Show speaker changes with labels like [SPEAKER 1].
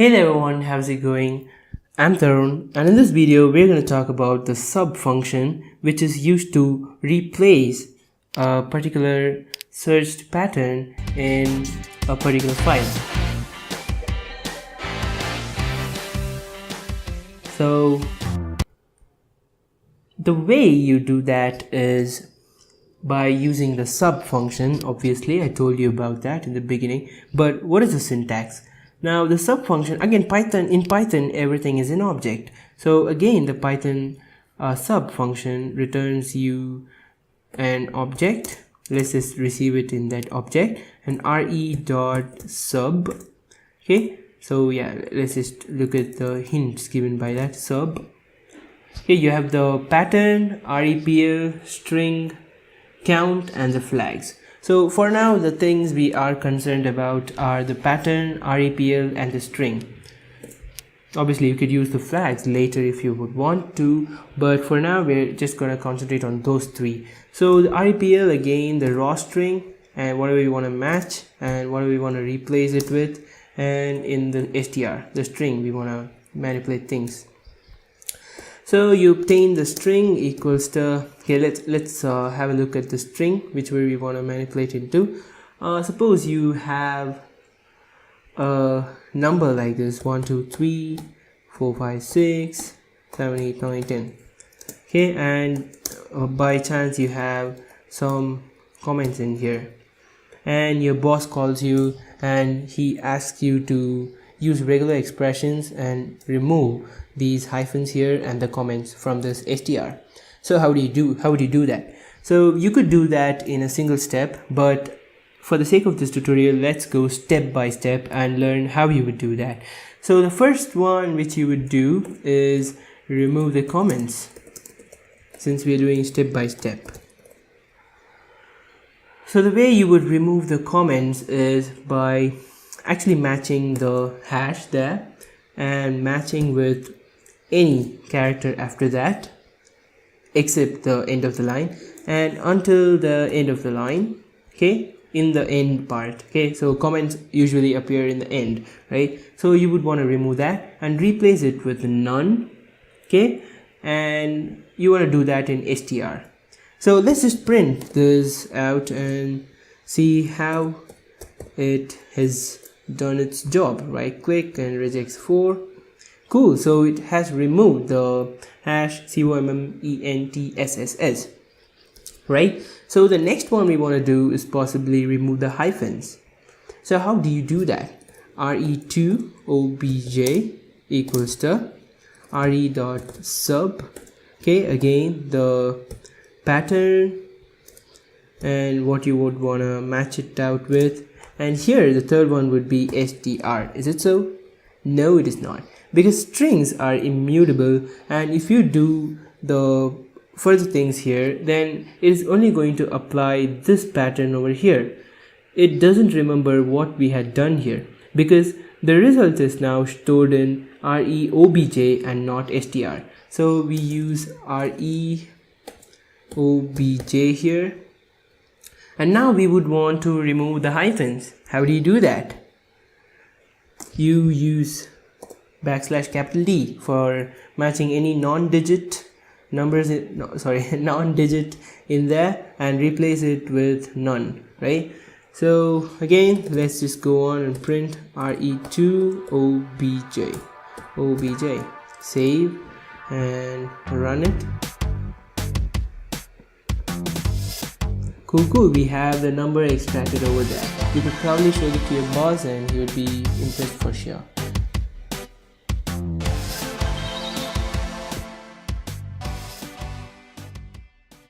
[SPEAKER 1] Hey there everyone, how's it going? I'm Tharun, and in this video we're going to talk about the sub function, which is used to replace a particular searched pattern in a particular file. So the way you do that is by using the sub function. Obviously I told you about that in the beginning, but what is the syntax? Now the sub function, again, in Python everything is an object. So again, the Python sub function returns you an object. Let's just receive it in that object, and re.sub. Okay, so yeah, let's just look at the hints given by that sub. Okay, you have the pattern, REPL, string, count, and the flags. So for now, the things we are concerned about are the pattern, REPL, and the string. Obviously you could use the flags later if you would want to, but for now we're just going to concentrate on those three. So the REPL, again, the raw string and whatever we want to match and whatever we want to replace it with, and in the str, the string, we want to manipulate things. So you obtain the string equals to, okay, let's have a look at the string, which way we want to manipulate into. Suppose you have a number like this: 1 2 3 4 5 6 7 8 9 10. Okay, and by chance you have some comments in here, and your boss calls you and he asks you to use regular expressions and remove these hyphens here and the comments from this str. So how would you do that? So you could do that in a single step, but for the sake of this tutorial, let's go step by step and learn how you would do that. So the first one which you would do is remove the comments, since we are doing step by step. So the way you would remove the comments is by actually matching the hash there and matching with any character after that except the end of the line and until the end of the line. Okay, in the end part. Okay, so comments usually appear in the end, right? So you would want to remove that and replace it with none. Okay, and you want to do that in str. So let's just print this out and see how it has done its job. Right click and regex 4. Cool, so it has removed the hash COMMENTSSS, right? So the next one we want to do is possibly remove the hyphens. So how do you do that? re2 obj equals to re.sub. Okay, again, the pattern and what you would want to match it out with. And here the third one would be str. Is it so? No, it is not, because strings are immutable, and if you do the further things here, then it is only going to apply this pattern over here. It doesn't remember what we had done here, because the result is now stored in reobj and not str. So we use reobj here. And now we would want to remove the hyphens. How do you do that? You use \D for matching any non-digit numbers, non-digit in there, and replace it with none, right? So again, let's just go on and print re2 obj, save and run it. Cool, we have the number extracted over there. You could probably show it to your boss and he would be impressed for sure.